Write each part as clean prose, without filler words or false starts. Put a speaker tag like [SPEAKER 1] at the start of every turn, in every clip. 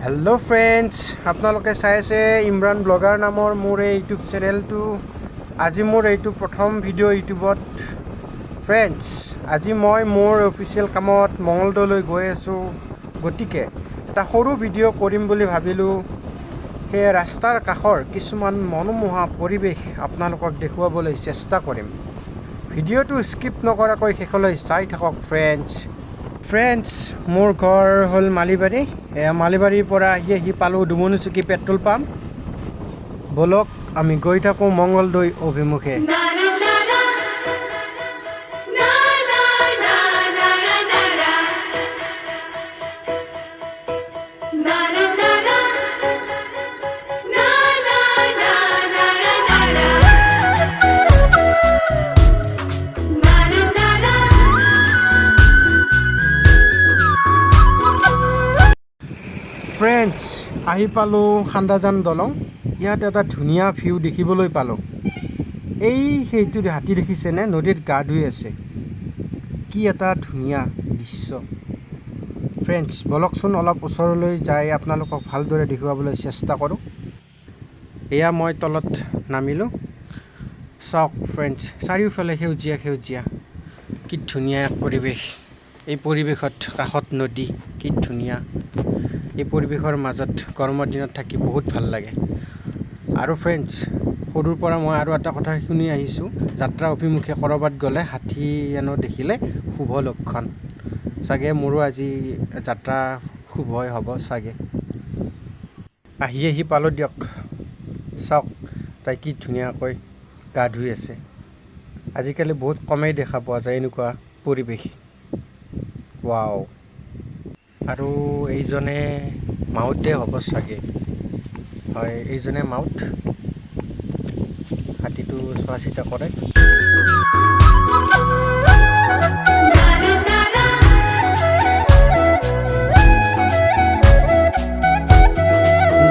[SPEAKER 1] hello friends आपनालोके चाই আছে Imran blogger নামৰ মোৰ এই ইউটিউব চেনেলটো আজি মোৰ এইটো প্ৰথম ভিডিঅ' ইউটিউবত ফ্ৰেন্ডছ আজি মই মোৰ অফিচিয়েল কামত মঙ্গলদৈলৈ গৈ আছো গতিকে এটা সৰু ভিডিঅ' কৰিম বুলি ভাবিলোঁ সেই ৰাস্তাৰ কাষৰ কিছুমান মনোমোহা পৰিৱেশ আপোনালোকক দেখুৱাবলৈ চেষ্টা কৰিম ভিডিঅ'টো স্কিপ নকৰাকৈ শেষলৈ চাই থাকক ফ্ৰেন্ডছ মোৰ ঘৰ হ'ল মালিবাৰী মালিবাৰীৰ পৰা আহি পালোঁ ডুমনিচুকী পেট্ৰল পাম্প বলক আমি গৈ থাকোঁ মঙ্গলদৈ অভিমুখে ফ্ৰেন্ডছ আহি পালোঁ খান্দাজান দলং ইয়াত এটা ধুনীয়া ভিউ দেখিবলৈ পালোঁ সেইটো হাতী দেখিছেনে নদীত গা ধুই আছে কি এটা ধুনীয়া দৃশ্য ফ্ৰেন্ডছ বলকচোন অলপ ওচৰলৈ যাই আপোনালোকক ভালদৰে দেখুৱাবলৈ চেষ্টা কৰোঁ এয়া মই তলত নামিলোঁ চাওক ফ্ৰেন্ডছ চাৰিওফালে সেউজীয়া কি ধুনীয়া এক পৰিৱেশ এই পৰিৱেশত কাষত নদী কি ধুনীয়া এই পৰিৱেশৰ মাজত গৰমৰ দিনত থাকি বহুত ভাল লাগে আৰু ফ্ৰেন্ডছ সৰুৰ পৰা মই আৰু এটা কথা শুনি আহিছোঁ যাত্ৰা অভিমুখে কৰবাত গ'লে হাতী এনো দেখিলে শুভ লক্ষণ চাগে মোৰো আজি যাত্ৰা শুভই হ'ব চাগে আহি পালোঁ দিয়ক চাওক তাই কি ধুনীয়াকৈ গা ধুই আছে আজিকালি বহুত কমেই দেখা পোৱা যায় এনেকুৱা পৰিৱেশ ৱাও আৰু এইজনে মাউতে হ'ব চাগে হয় এইজনে মাউত হাতীটো চোৱা চিতা কৰে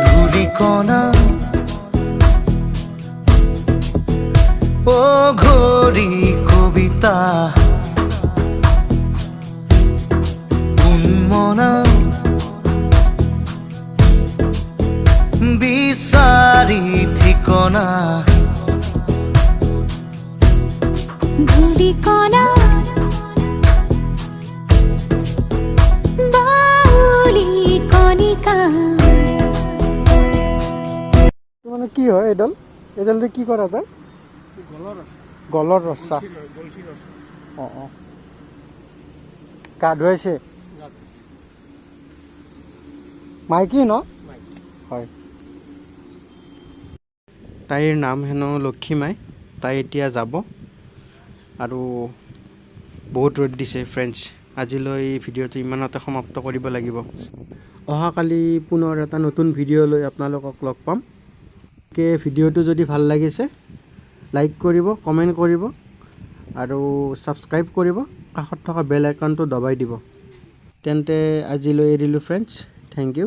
[SPEAKER 2] ধূলিকণা ও ঘড়ি কবিতা উন্মনা বিচাৰি ঠিকনা
[SPEAKER 3] ধূলিকণা বাউলি কণিকা
[SPEAKER 1] মানে কি হয় এডালটো কি কৰা যায় গলৰ ৰচা অঁ গা ধুৱাইছে মাইকী ন হয় তাইৰ নাম হেনো লক্ষীমাই তাই এতিয়া যাব আৰু বহুত ৰ'দ দিছে ফ্ৰেন্ডছ আজিলৈ ভিডিঅ'টো ইমানতে সমাপ্ত কৰিব লাগিব অহাকালি পুনৰ এটা নতুন ভিডিঅ' লৈ আপোনালোকক লগ পাম ভিডিঅ'টো যদি ভাল লাগিছে লাইক কৰিব কমেণ্ট কৰিব আৰু ছাবস্ক্ৰাইব কৰিব কাষত থকা বেল আইকনটো দবাই দিব তেন্তে আজিলৈ এৰিলোঁ ফ্ৰেন্ডছ থেংক ইউ